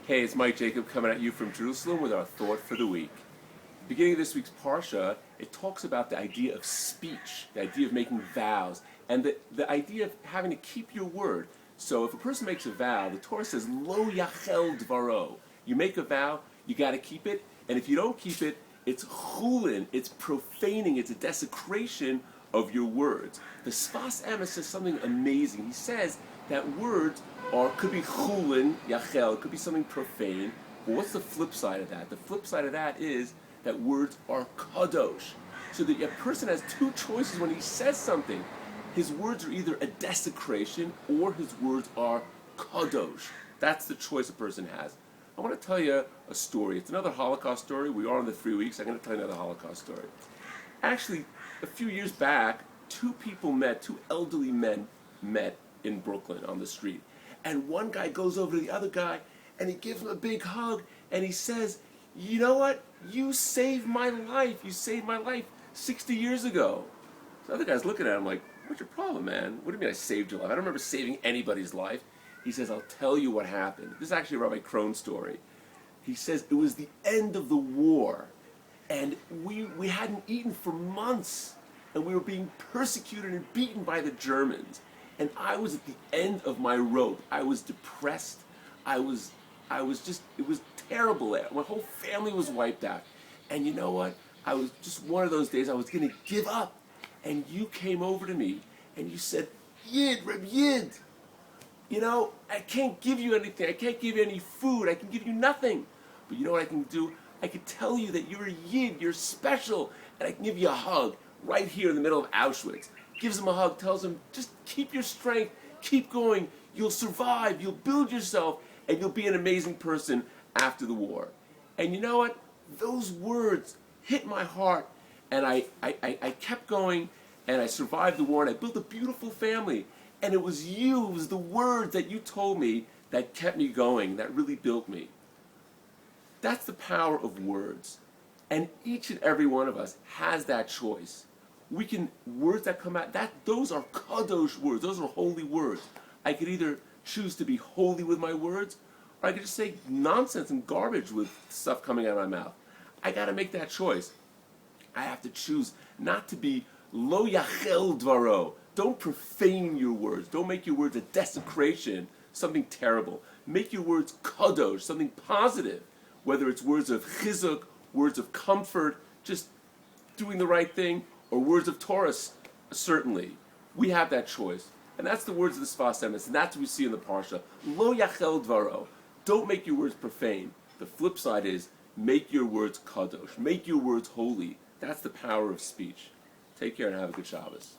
Hey, it's Mike Jacob coming at you from Jerusalem with our thought for the week. Beginning of this week's Parsha, it talks about the idea of speech, the idea of making vows, and the idea of having to keep your word. So if a person makes a vow, the Torah says, Lo yachel dvaro. You make a vow, you got to keep it, and if you don't keep it, it's chulin, it's profaning, it's a desecration of your words. The Sfas Emes says something amazing. He says that words could be chulin, yachel, it could be something profane. But what's the flip side of that? The flip side of that is that words are kadosh. So that a person has two choices when he says something. His words are either a desecration or his words are kadosh. That's the choice a person has. I want to tell you a story. It's another Holocaust story. We are in the 3 weeks. I'm going to tell you another Holocaust story. Actually, a few years back, two elderly men met in Brooklyn on the street. And one guy goes over to the other guy and he gives him a big hug and he says, you know what? You saved my life. You saved my life 60 years ago. So the other guy's looking at him like, what's your problem, man? What do you mean I saved your life? I don't remember saving anybody's life. He says, I'll tell you what happened. This is actually a Rabbi Krohn's story. He says it was the end of the war, and we hadn't eaten for months, and we were being persecuted and beaten by the Germans. And I was at the end of my rope. I was depressed. I was just, it was terrible there. My whole family was wiped out. And you know what? I was just one of those days I was going to give up. And you came over to me and you said, Yid, Reb Yid, you know, I can't give you anything. I can't give you any food. I can give you nothing. But you know what I can do? I can tell you that you're a Yid, you're special, and I can give you a hug right here in the middle of Auschwitz. Gives him a hug, tells him, just keep your strength, keep going, you'll survive, you'll build yourself, and you'll be an amazing person after the war. And you know what? Those words hit my heart, and I kept going, and I survived the war, and I built a beautiful family. And it was you, it was the words that you told me that kept me going, that really built me. That's the power of words. And each and every one of us has that choice. Words that come out, those are kadosh words, those are holy words. I could either choose to be holy with my words, or I could just say nonsense and garbage with stuff coming out of my mouth. I got to make that choice. I have to choose not to be lo yachel dvaro. Don't profane your words. Don't make your words a desecration, something terrible. Make your words kadosh, something positive. Whether it's words of chizuk, words of comfort, just doing the right thing, or words of Torah, certainly. We have that choice. And that's the words of the Sfas Emes, and that's what we see in the Parsha. Lo yachel dvaro. Don't make your words profane. The flip side is, make your words kadosh. Make your words holy. That's the power of speech. Take care and have a good Shabbos.